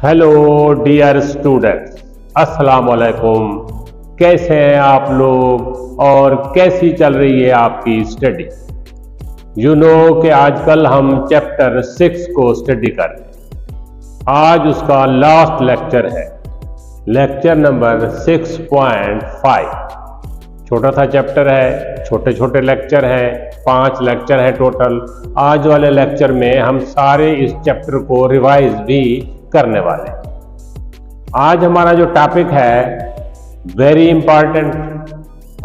Hello dear students, अस्सलाम वालेकुम। कैसे हैं आप लोग और कैसी चल रही है आपकी स्टडी? कि आजकल हम चैप्टर 6 को स्टडी कर रहे हैं। आज उसका लास्ट लेक्चर है, लेक्चर नंबर 6.5। छोटा सा चैप्टर है, छोटे छोटे लेक्चर हैं, 5 लेक्चर हैं टोटल। आज वाले लेक्चर में हम सारे इस चैप्टर को रिवाइज भी करने वाले हैं। आज हमारा जो टॉपिक है वेरी इंपॉर्टेंट।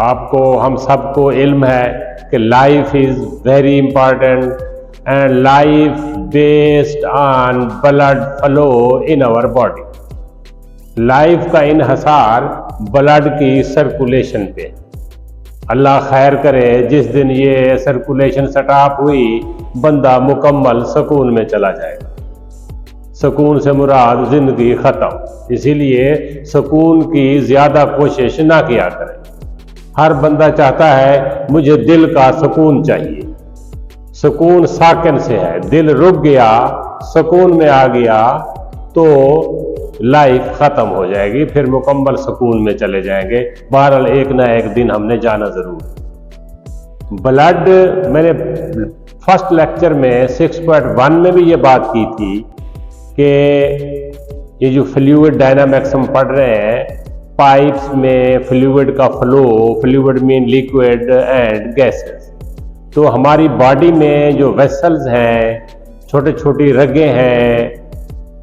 आपको हम सबको इल्म है कि life is very important and life based on blood flow in our body. Life का इन्हसार ब्लड की सर्कुलेशन पे। अल्लाह खैर करे, जिस दिन ये सर्कुलेशन स्टॉप हुई बंदा मुकम्मल सुकून में चला जाएगा। सुकून से मुराद जिंदगी खत्म। इसीलिए सुकून की ज्यादा कोशिश ना किया करें। हर बंदा चाहता है मुझे दिल का सुकून चाहिए। सुकून साकिन से है, दिल रुक गया, सुकून में आ गया तो लाइफ खत्म हो जाएगी, फिर मुकम्मल सुकून में चले जाएंगे। बहरहाल एक ना एक दिन हमने जाना जरूर। ब्लड, मैंने फर्स्ट लेक्चर में 6.1 में भी ये बात की थी कि ये जो फ्लूइड डायनामिक्स हम पढ़ रहे हैं, पाइप्स में फ्लूइड का flow, fluid mean liquid and gases. तो हमारी बॉडी में जो वेसल्स हैं, छोटे छोटी रगें हैं,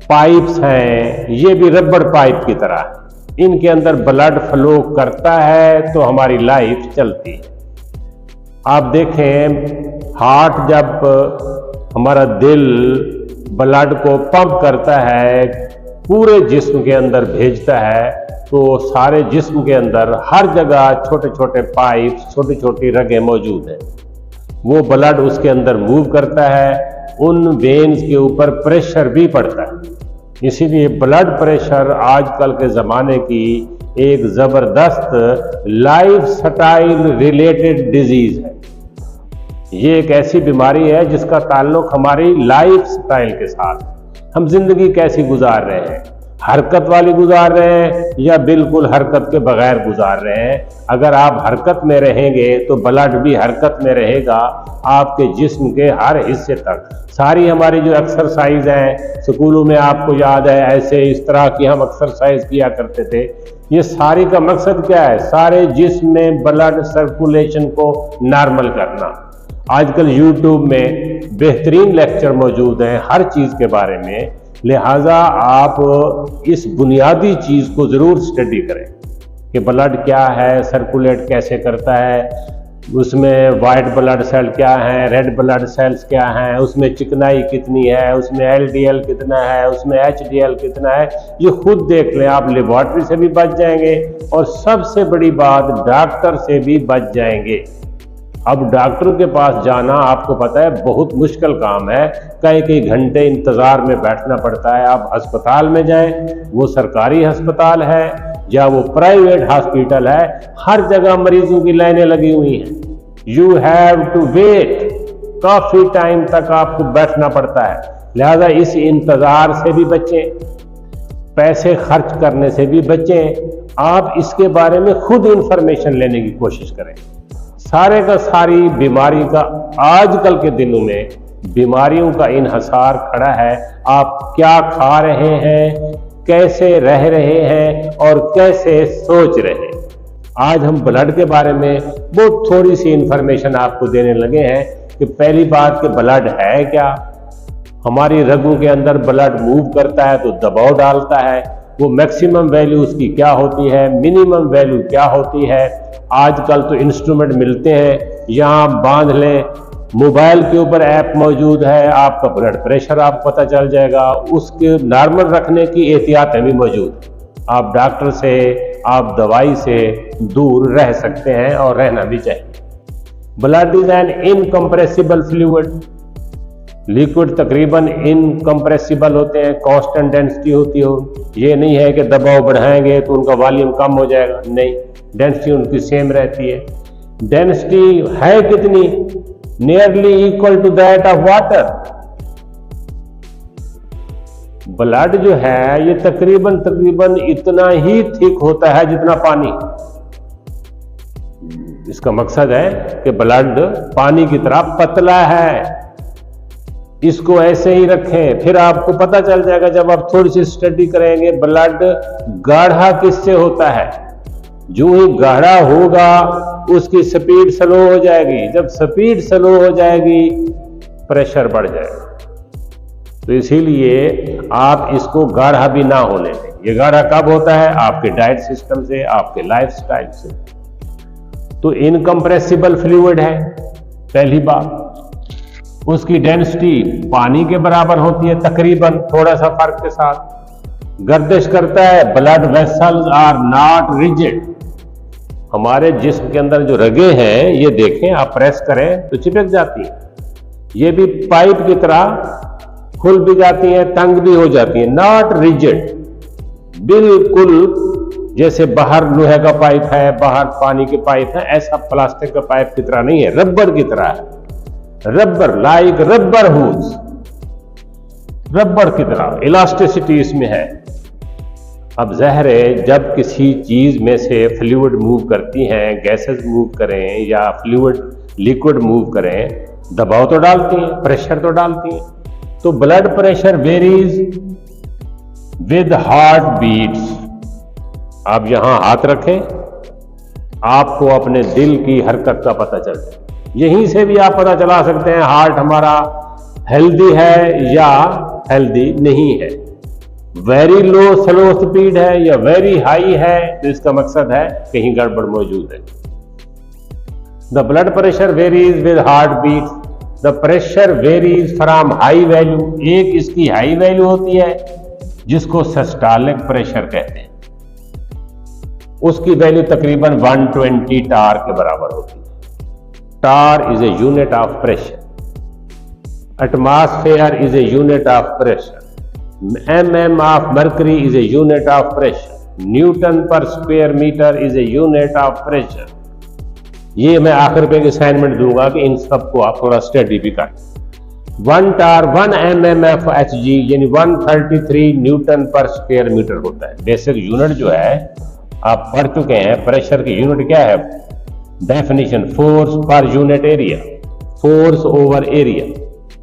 पाइप्स हैं, ये भी रबड़ पाइप की तरह है। इनके अंदर ब्लड फ्लो करता है तो हमारी लाइफ चलती है। आप देखें, हार्ट जब हमारा दिल ब्लड को पंप करता है, पूरे जिस्म के अंदर भेजता है, तो सारे जिस्म के अंदर हर जगह छोटे छोटे पाइप, छोटी छोटी रगें मौजूद हैं। वो ब्लड उसके अंदर मूव करता है, उन वेन्स के ऊपर प्रेशर भी पड़ता है। इसीलिए ब्लड प्रेशर आजकल के ज़माने की एक ज़बरदस्त लाइफ स्टाइल रिलेटेड डिजीज़ है। ये एक ऐसी बीमारी है जिसका ताल्लुक हमारी लाइफ स्टाइल के साथ। हम जिंदगी कैसी गुजार रहे हैं, हरकत वाली गुजार रहे हैं या बिल्कुल हरकत के बगैर गुजार रहे हैं। अगर आप हरकत में रहेंगे तो ब्लड भी हरकत में रहेगा आपके जिस्म के हर हिस्से तक। सारी हमारी जो एक्सरसाइज है, स्कूलों में आपको याद है ऐसे इस तरह की हम एक्सरसाइज किया करते थे। ये सारी का मकसद क्या है? सारे जिस्म में ब्लड सर्कुलेशन को नॉर्मल करना। आजकल यूट्यूब में बेहतरीन लेक्चर मौजूद हैं हर चीज़ के बारे में, लिहाजा आप इस बुनियादी चीज़ को ज़रूर स्टडी करें कि ब्लड क्या है, सर्कुलेट कैसे करता है, उसमें वाइट ब्लड सेल क्या है, रेड ब्लड सेल्स क्या हैं, उसमें चिकनाई कितनी है, उसमें LDL कितना है, उसमें HDL कितना है। ये खुद देख लें, आप लेबॉर्ट्री से भी बच जाएंगे और सबसे बड़ी बात डॉक्टर से भी बच जाएंगे। अब डॉक्टर के पास जाना आपको पता है बहुत मुश्किल काम है, कई घंटे इंतज़ार में बैठना पड़ता है। आप अस्पताल में जाएं, वो सरकारी अस्पताल है या वो प्राइवेट हॉस्पिटल है, हर जगह मरीजों की लाइनें लगी हुई हैं। यू हैव टू वेट, काफ़ी टाइम तक आपको बैठना पड़ता है। लिहाजा इस इंतज़ार से भी बचें, पैसे खर्च करने से भी बचें। आप इसके बारे में खुद इंफॉर्मेशन लेने की कोशिश करें। सारे का सारी बीमारी का आजकल के दिनों में बीमारियों का इन्हसार खड़ा है। आप क्या खा रहे हैं, कैसे रह रहे हैं और कैसे सोच रहे हैं। आज हम ब्लड के बारे में बहुत थोड़ी सी इंफॉर्मेशन आपको देने लगे हैं कि पहली बात कि ब्लड है क्या। हमारी रगों के अंदर ब्लड मूव करता है तो दबाव डालता है। वो मैक्सिमम वैल्यू उसकी क्या होती है, मिनिमम वैल्यू क्या होती है। आजकल तो इंस्ट्रूमेंट मिलते हैं, यहाँ बांध लें, मोबाइल के ऊपर ऐप मौजूद है, आपका ब्लड प्रेशर आपको पता चल जाएगा। उसके नॉर्मल रखने की एहतियातें भी मौजूद। आप डॉक्टर से, आप दवाई से दूर रह सकते हैं और रहना भी चाहिए। Blood is an incompressible fluid. Liquid तकरीबन इनकम्प्रेसिबल होते हैं, कांस्टेंट डेंसिटी होती हो। ये नहीं है कि दबाव बढ़ाएंगे तो उनका वॉल्यूम कम हो जाएगा, नहीं, डेंसिटी उनकी सेम रहती है। डेंसिटी है कितनी? Nearly equal to that of water. Blood जो है ये तकरीबन इतना ही थिक होता है जितना पानी। इसका मकसद है कि ब्लड पानी की तरह पतला है। इसको ऐसे ही रखें, फिर आपको पता चल जाएगा जब आप थोड़ी सी स्टडी करेंगे ब्लड गाढ़ा किससे होता है। जो ही गाढ़ा होगा उसकी स्पीड स्लो हो जाएगी, जब स्पीड स्लो हो जाएगी प्रेशर बढ़ जाएगा। तो इसीलिए आप इसको गाढ़ा भी ना होने दें। ये गाढ़ा कब होता है? आपके डाइट सिस्टम से, आपके लाइफस्टाइल से। तो इनकम्प्रेसिबल फ्लूइड है पहली बात। उसकी डेंसिटी पानी के बराबर होती है तकरीबन, थोड़ा सा फर्क के साथ। गर्दिश करता है। Blood vessels are not rigid. हमारे जिस्म के अंदर जो रगे हैं ये देखें, आप प्रेस करें तो चिपक जाती है। ये भी पाइप की तरह खुल भी जाती है, तंग भी हो जाती है। नॉट रिजिड, बिल्कुल जैसे बाहर लोहे का पाइप है, बाहर पानी के पाइप है, ऐसा प्लास्टिक का पाइप की तरह नहीं है, रबर की तरह है। Rubber, like rubber hose, rubber की तरह इलास्टिसिटी इसमें है। अब ज़हर जब किसी चीज में से फ्लूइड मूव करती हैं, गैसेस मूव करें या फ्लूइड लिक्विड मूव करें, दबाव तो डालती हैं, प्रेशर तो डालती हैं। तो blood pressure varies with heart beats. आप यहां हाथ रखें, आपको अपने दिल की हरकत का पता चल जाए। यहीं से भी आप पता चला सकते हैं हार्ट हमारा हेल्दी है या हेल्दी नहीं है। वेरी लो स्लो स्पीड है या वेरी हाई है, तो इसका मकसद है कहीं गड़बड़ मौजूद है। The blood pressure varies with heart beats. The pressure varies from high value. एक इसकी हाई वैल्यू होती है जिसको सिस्टोलिक प्रेशर कहते हैं, उसकी वैल्यू तकरीबन 120 टार के बराबर होती है। Torr is a unit of pressure. Atmosphere is a unit of pressure. mm of mercury is a unit of pressure. Newton per square meter is a unit of pressure. ये मैं आखिर पे असाइनमेंट दूंगा कि इन सबको आप थोड़ा स्टडी भी करें। 1 टार 1 mmFHg यानी 133 न्यूटन पर स्क्वायर मीटर होता है। बेसिक यूनिट जो है आप पढ़ चुके हैं। प्रेशर की यूनिट क्या है? Definition, force per unit area, force over area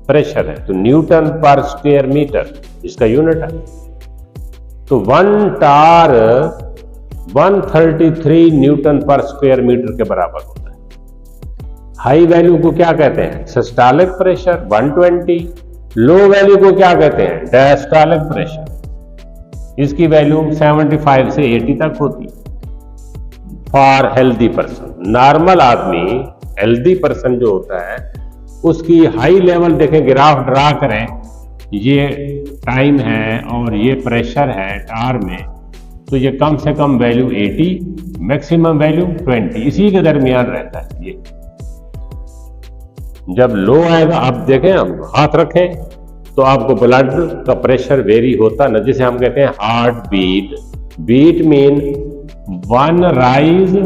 pressure है। तो न्यूटन पर स्क्वायर मीटर इसका यूनिट है। तो 1 टार 133 न्यूटन पर स्क्वायर मीटर के बराबर होता है। हाई वैल्यू को क्या कहते हैं? Systolic pressure 120। लो वैल्यू को क्या कहते हैं? Diastolic pressure. इसकी वैल्यू 75 से 80 तक होती है फॉर हेल्दी पर्सन। नॉर्मल आदमी, हेल्दी पर्सन जो होता है, उसकी हाई लेवल देखें, ग्राफ ड्रा करें, ये टाइम है और ये प्रेशर है टार में, तो ये कम से कम वैल्यू 80, मैक्सिमम वैल्यू 20, इसी के दरमियान रहता है। ये जब लो आएगा, आप देखें, हम हाथ रखें तो आपको ब्लड का प्रेशर वेरी होता ना, जिसे हम कहते हैं heart beat. Beat mean 1 rise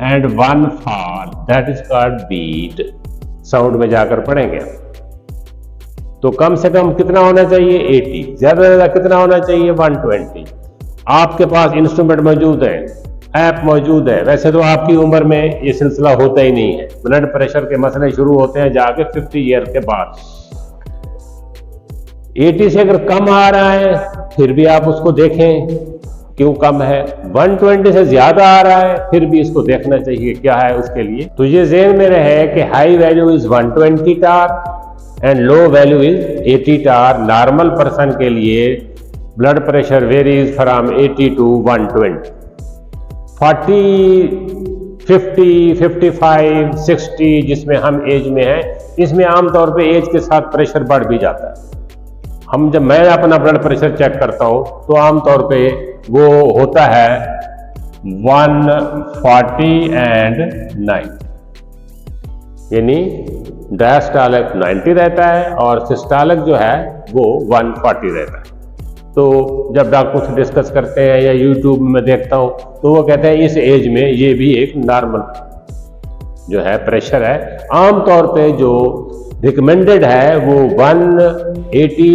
and 1 fall, that is called beat. Sound में जाकर पढ़ेंगे। तो कम से कम कितना होना चाहिए? 80। ज्यादा से ज्यादा कितना होना चाहिए? 120। आपके पास इंस्ट्रूमेंट मौजूद है, ऐप मौजूद है। वैसे तो आपकी उम्र में ये सिलसिला होता ही नहीं है। ब्लड प्रेशर के मसले शुरू होते हैं जाके 50 ईयर के बाद। 80 से अगर कम आ रहा है फिर भी आप उसको देखें क्यों कम है। 120 से ज्यादा आ रहा है फिर भी इसको देखना चाहिए क्या है उसके लिए। तो ये ज़हन में रहे कि high value is 120 torr and low value is 80 torr. Normal person के लिए blood pressure varies from 80 to 120। 40, 50, 55, 60 जिसमें हम एज में हैं, इसमें आमतौर पे एज के साथ प्रेशर बढ़ भी जाता है। जब मैं अपना ब्लड प्रेशर चेक करता हूं तो आमतौर पे वो होता है 140 एंड 90, यानी डायस्टोलिक 90 रहता है और सिस्टोलिक जो है वो 140 रहता है। तो जब डॉक्टर से डिस्कस करते हैं या यूट्यूब में देखता हूँ तो वो कहते हैं इस एज में ये भी एक नॉर्मल जो है प्रेशर है। आमतौर पे जो रिकमेंडेड है वो 180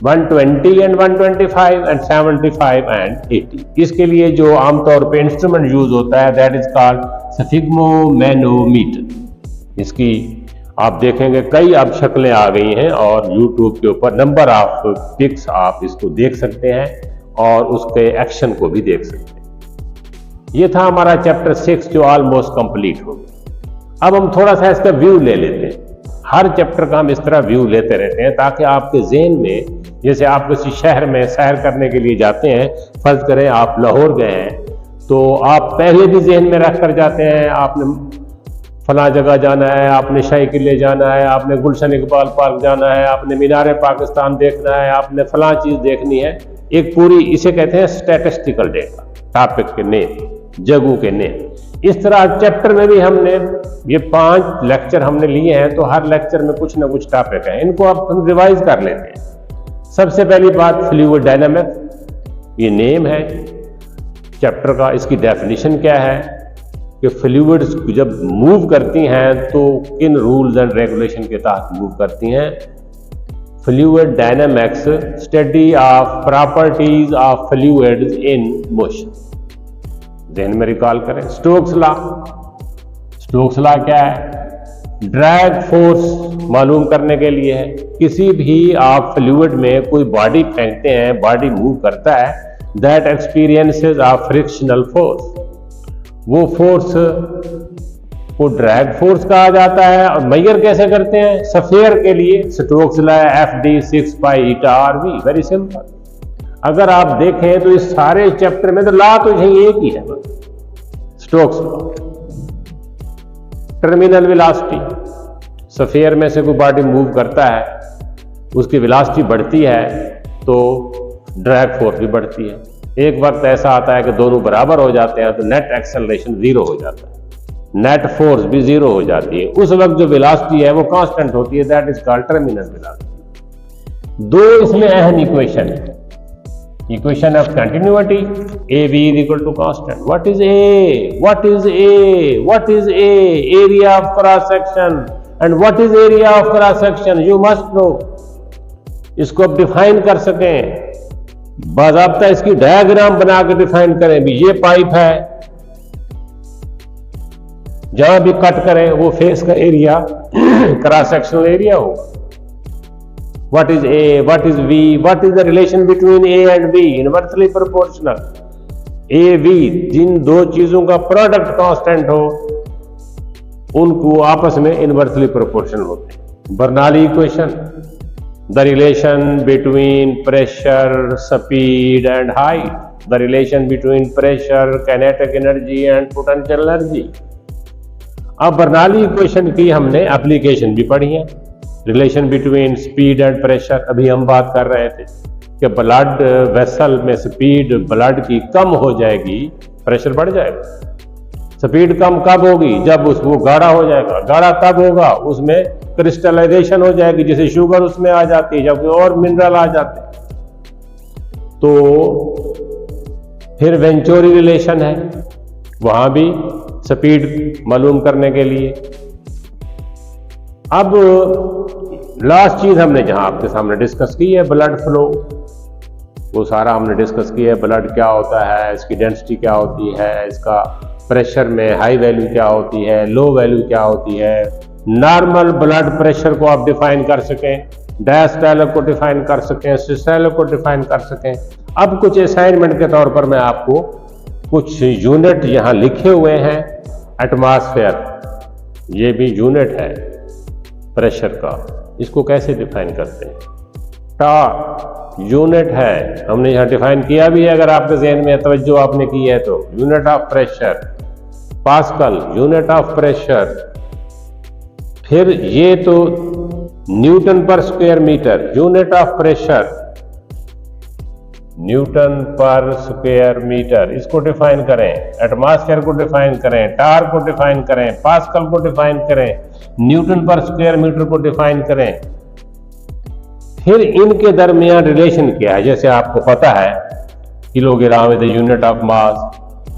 120 एंड 125 एंड 75 एंड 80। इसके लिए जो आमतौर पे इंस्ट्रूमेंट यूज होता है दैट इज कॉल्ड स्फिग्मोमेनोमीटर। इसकी आप देखेंगे कई अब शक्लें आ गई हैं और YouTube के ऊपर नंबर ऑफ पिक्स आप इसको देख सकते हैं और उसके एक्शन को भी देख सकते हैं। ये था हमारा चैप्टर 6 जो ऑलमोस्ट कंप्लीट हो गया। अब हम थोड़ा सा इसका व्यू ले लेते हैं। हर चैप्टर का हम इस तरह व्यू लेते रहते हैं ताकि आपके ज़हन में, जैसे आप किसी शहर में सैर करने के लिए जाते हैं, फर्ज करें आप लाहौर गए हैं, तो आप पहले भी ज़हन में रख कर जाते हैं आपने फला जगह जाना है, आपने शाही किले जाना है, आपने गुलशन इकबाल पार्क जाना है, आपने मीनार पाकिस्तान देखना है, आपने फला चीज़ देखनी है। एक पूरी, इसे कहते हैं स्टैटिस्टिकल डेटा, टॉपिक के नेम, जगह के नेम। इस तरह चैप्टर में भी हमने ये 5 लेक्चर हमने लिए हैं, तो हर लेक्चर में कुछ ना कुछ टॉपिक है, इनको आप हम रिवाइज कर लेते हैं। सबसे पहली बात फ्लूइड डायनामिक्स, ये नेम है चैप्टर का। इसकी डेफिनेशन क्या है कि फ्लूइड्स जब मूव करती हैं तो किन रूल्स एंड रेगुलेशन के तहत मूव करती हैं। Fluid dynamics, study of properties of fluids in motion. ज़हन में रिकॉल करें स्टोक्स लॉ। स्टोक्स लॉ क्या है? ड्रैग फोर्स मालूम करने के लिए है। किसी भी आप फ्लूइड में कोई बॉडी फेंकते हैं, बॉडी मूव करता है, that experiences of frictional force, वो फोर्स को ड्रैग फोर्स कहा जाता है। और मेजर कैसे करते हैं? स्फीयर के लिए स्टोक्स लॉ FD 6 पाई ईटा RV, वेरी सिंपल। अगर आप देखें तो इस सारे चैप्टर में तो लॉ तो यही एक ही है, Stokes law. Terminal velocity, sphere में से कोई बॉडी मूव करता है, उसकी वेलोसिटी बढ़ती है तो ड्रैग फोर्स भी बढ़ती है। एक वक्त ऐसा आता है कि दोनों बराबर हो जाते हैं तो नेट एक्सेलरेशन 0 हो जाता है, नेट फोर्स भी 0 हो जाती है। उस वक्त जो वेलोसिटी है वो कांस्टेंट होती है, that is called terminal velocity. दो इसमें अहम इक्वेशन है। Equation of continuity, AB is equal to constant. What is A? What is A? What is A? Area of cross section. And what is area of cross section? You must know. इसको आप define कर सकें, बाज़ाब्ता इसकी diagram बना के define करें भी। ये पाइप है, जहां भी कट करें वो फेस का एरिया क्रॉस सेक्शनल एरिया होगा। What is A? What is V? What is the relation between A and B? Inversely proportional. AB, जिन दो चीजों का प्रोडक्ट कांस्टेंट हो उनको आपस में इनवर्सली प्रोपोर्शनल होते हैं। Bernoulli equation, the relation between pressure, speed and height, the relation between pressure, kinetic energy and potential energy। अब बर्नौली इक्वेशन की हमने एप्लीकेशन भी पढ़ी है। Relation between speed and pressure, अभी हम बात कर रहे थे कि ब्लड वेसल में स्पीड ब्लड की कम हो जाएगी, प्रेशर बढ़ जाएगा। स्पीड कम कब होगी? जब वो गाढ़ा हो जाएगा। गाढ़ा तब होगा उसमें क्रिस्टलाइजेशन हो जाएगी, जैसे शुगर उसमें आ जाती है, जब और मिनरल आ जाते हैं। तो फिर वेंचुरी रिलेशन है, वहां भी स्पीड मालूम करने के लिए। अब लास्ट चीज हमने जहां आपके सामने डिस्कस की है ब्लड फ्लो, वो सारा हमने डिस्कस किया है। ब्लड क्या होता है, इसकी डेंसिटी क्या होती है, इसका प्रेशर में हाई वैल्यू क्या होती है, लो वैल्यू क्या होती है। नॉर्मल ब्लड प्रेशर को आप डिफाइन कर सकें, डायस्टोलिक को डिफाइन कर सकें, सिस्टोलिक को डिफाइन कर सकें। अब कुछ असाइनमेंट के तौर पर मैं आपको कुछ यूनिट यहाँ लिखे हुए हैं। एटमॉस्फेयर, ये भी यूनिट है प्रेशर का, इसको कैसे डिफाइन करते हैं। टा यूनिट है, हमने यहाँ डिफाइन किया भी है, अगर आपके ज़हन में तवज्जो आपने की है तो। Unit of pressure pascal, unit of pressure. फिर ये तो newton per square metre, unit of pressure newton per square metre, इसको डिफाइन करें। एटमॉस्फेयर को डिफाइन करें, टार को डिफाइन करें, पास्कल को डिफाइन करें, न्यूटन पर स्क्वायर मीटर को डिफाइन करें। फिर इनके दरमियान रिलेशन क्या है, जैसे आपको पता है kilogram is the unit of mass,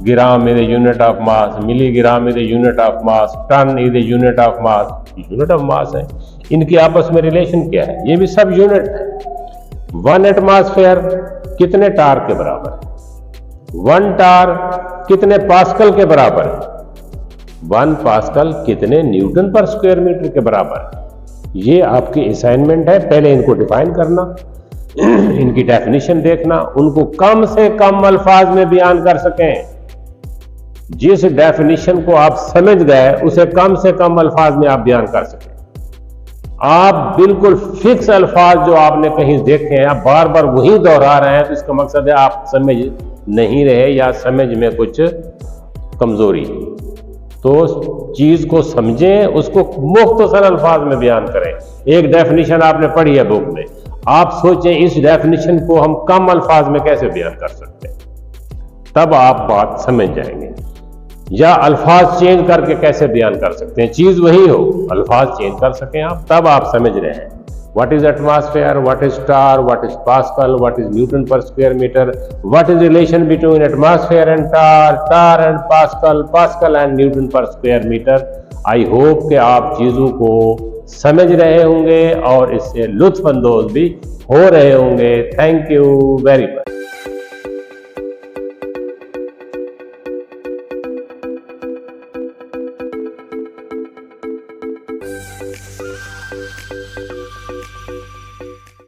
gram is the unit of mass, milligram is the unit of mass, ton is the unit of mass, unit of mass है। इनकी आपस में रिलेशन क्या है, ये भी सब यूनिट है। 1 एटमॉस्फेयर कितने टार के बराबर है? 1 टार कितने पास्कल के बराबर है? 1 पास्कल कितने न्यूटन पर स्क्वायर मीटर के बराबर है? ये आपकी असाइनमेंट है। पहले इनको डिफाइन करना, इनकी डेफिनेशन देखना, उनको कम से कम अल्फाज में बयान कर सकें। जिस डेफिनेशन को आप समझ गए उसे कम से कम अल्फाज में आप बयान कर सकें। आप बिल्कुल फिक्स अल्फाज जो आपने कहीं देखे हैं आप बार बार वही दोहरा रहे हैं, तो इसका मकसद है आप समझ नहीं रहे या समझ में कुछ कमजोरी। तो चीज को समझें, उसको मुख्तसर अल्फाज में बयान करें। एक डेफिनेशन आपने पढ़ी है बुक में, आप सोचें इस डेफिनेशन को हम कम अल्फाज में कैसे बयान कर सकते हैं, तब आप बात समझ जाएंगे। या अल्फाज चेंज करके कैसे बयान कर सकते हैं, चीज वही हो, अल्फाज चेंज कर सकें आप, तब आप समझ रहे हैं। What is atmosphere, what is star, what is pascal, what is newton per square metre, what is relation between atmosphere and torr, torr and pascal, pascal and newton per square metre. I hope कि आप चीजों को समझ रहे होंगे और इससे लुत्फ अंदोज भी हो रहे होंगे। Thank you very much.